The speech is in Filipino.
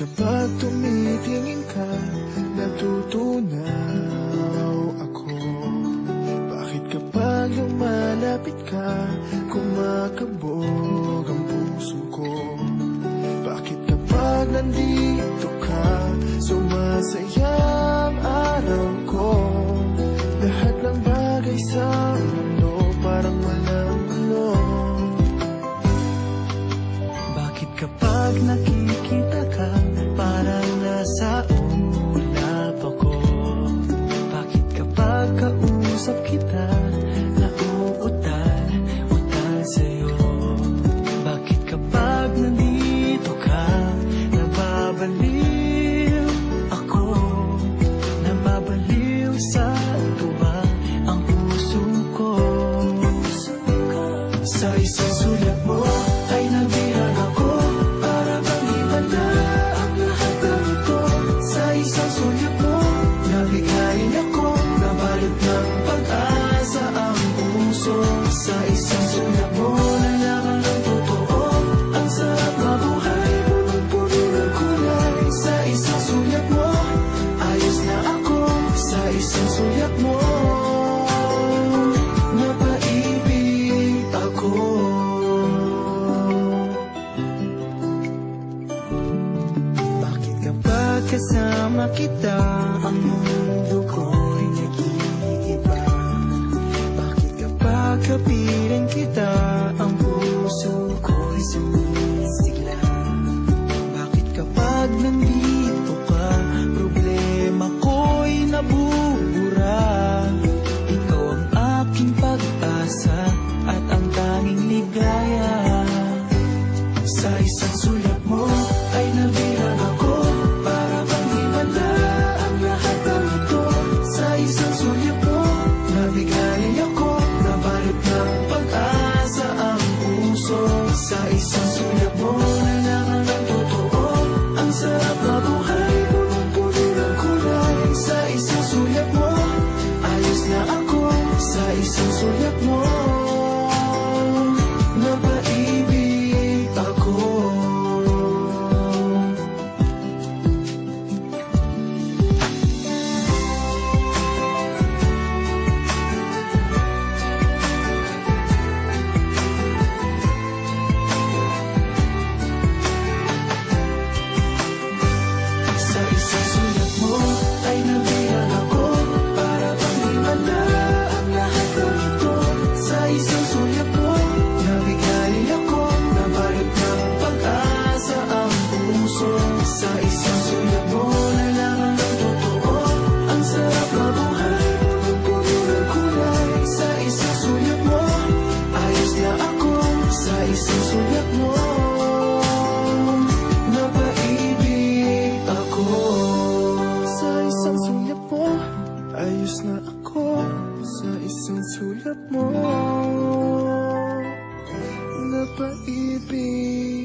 Kapag tumitingin ka, natutunaw ako. Bakit kapag lumalapit ka, kumakabog ang puso ko? Bakit kapag nandito ka, sumasaya ang araw ko? Lahat ng bagay sa mundo parang walang gulo. Bakit kapag nakikita ka, parang nasa ulap ako? Bakit kapag kausap kita, nauutal sa'yo? Bakit kapag nandito ka, nababaliw ako? Nababaliw sa tuwa ang puso ko. Sa isang sulat mo ay nabihag ako, para bang iba na ang lahat ng ito. Sa isang sulat mo, nabigayin ako, nabalot ng pag-asa ang puso. Sa isang sulat mo, nalaman ng totoo, ang sarap mabuhay, punong-puno ng kulay. Sa isang sulat mo, ayos na ako. Sa isang sulat mo, napaibig ako. Bakit kapag kasama kita, ang mundo ko'y nag-iiba? Bakit kapag kapiling kita, ang puso ko'y sumisigla? Bakit kapag nandito ka, problema ko'y nabubura? Ikaw ang aking pag-asa at ang tanging ligaya. Sa isang sulat mo ay nabihag ako, para bang himala ang lahat ng ito. Sa isang sulat mo, nabigay ako, nabalot ng pag-asa ang puso. Sa isang sulat mo, nalaman ng totoo, ang sarap mabuhay, punong-puno ng kulay. Sa isang sulat mo, ayos na ako. Sa isang sulat mo, napaibig ako. Sa isang sulat mo ay nabihag ako, para bang himala ang lahat ng ito. Sa isang sulat mo, nabigay ako, nabalot ng pag-asa ang puso. Sa isang sulat mo, nalaman ng totoo, ang sarap mabuhay, punong-puno ng kulay. Sa isang sulat mo, ayos na ako. Sa isang sulat mo, napaibig ako. Sa isang sulat mo, ayos na ako. Sa isang sulat mo, napaibig